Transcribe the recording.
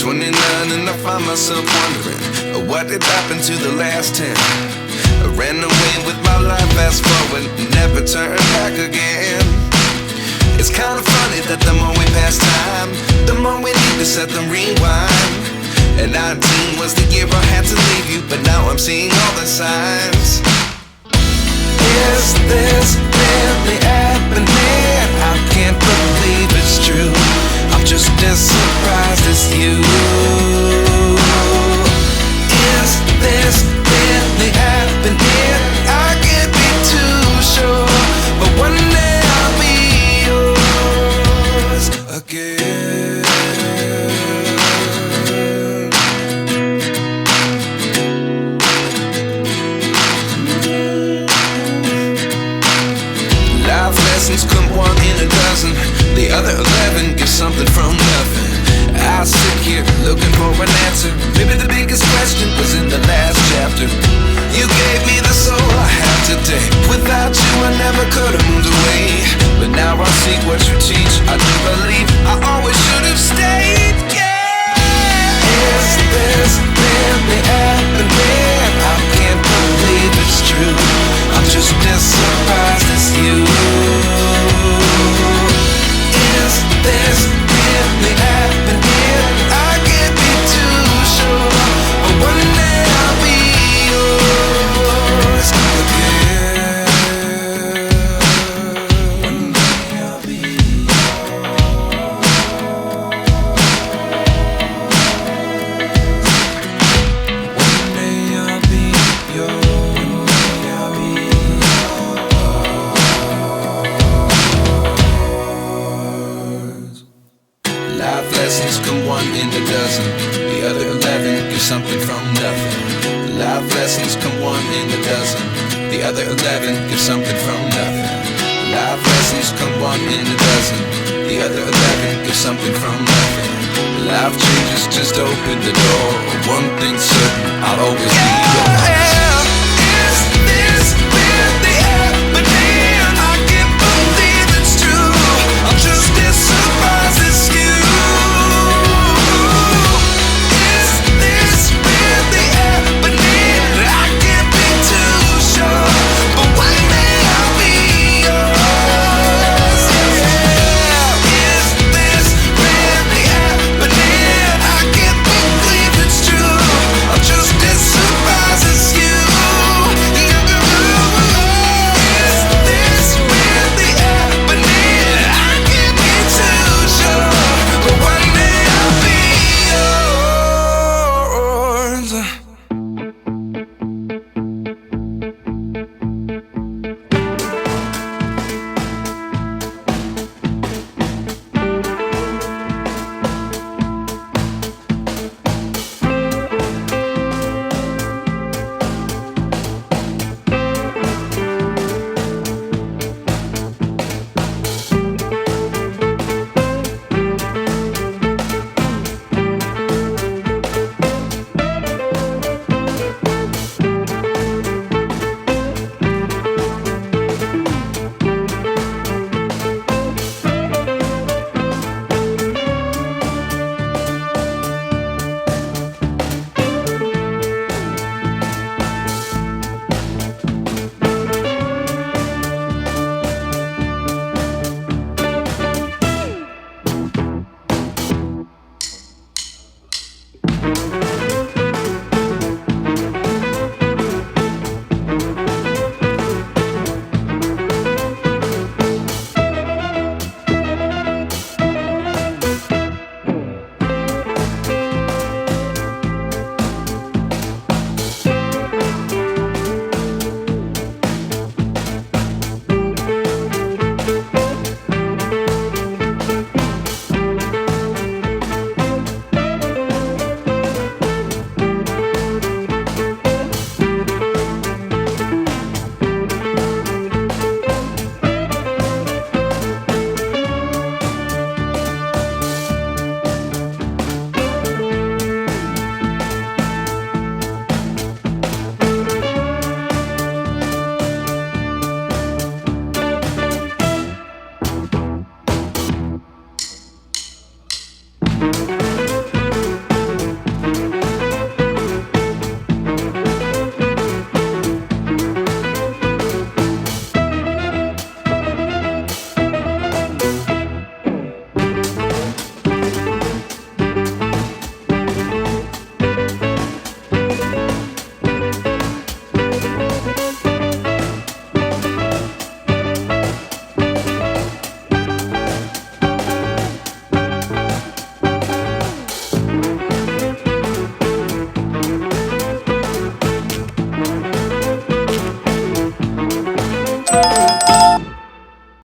29 and I find myself wondering, what did happen to the last 10? I ran away with my life, fast forward, never turn back again. It's kind of funny that the more we pass time, the more we need to set them rewind. And 19 was the year I had to leave you, but now I'm seeing all the signs. Is this really happening? I can't believe it's true. I'm just as surprised as you. Is this really happening? I can't be too sure, but one day I'll be yours again. Life lessons come one in a dozen, the other 11 get something from nothing. I sit here looking for an answer. Maybe the biggest question was in the last chapter. You gave me the soul I have today. Without you I never could have moved away, but now I see what you teach. I do believe I always should have stayed. Yeah. Is this really happening? I can't believe it's true. I'm just as surprised as you. Is this really happening? I can't be too sure, but one day I'll be yours again. One day I'll be One day I'll be yours. I'll be yours. Life lessons come one in a dozen, the other 11 get something from nothing. Life lessons come one in a dozen, the other 11 get something from nothing. Life lessons come one in a dozen, the other 11 get something from nothing. Life changes just open the door. One thing's certain, I'll always be yours. Is this really happening? I can't believe it's true. I'm just as surprised as you. Is this really happening? I can't be too sure, but one day I'll be yours. Yeah. Is this really happening? I can't believe it's true. I'm just as surprised as you. Is this really happening? I can't be too sure, but one day I'll be yours.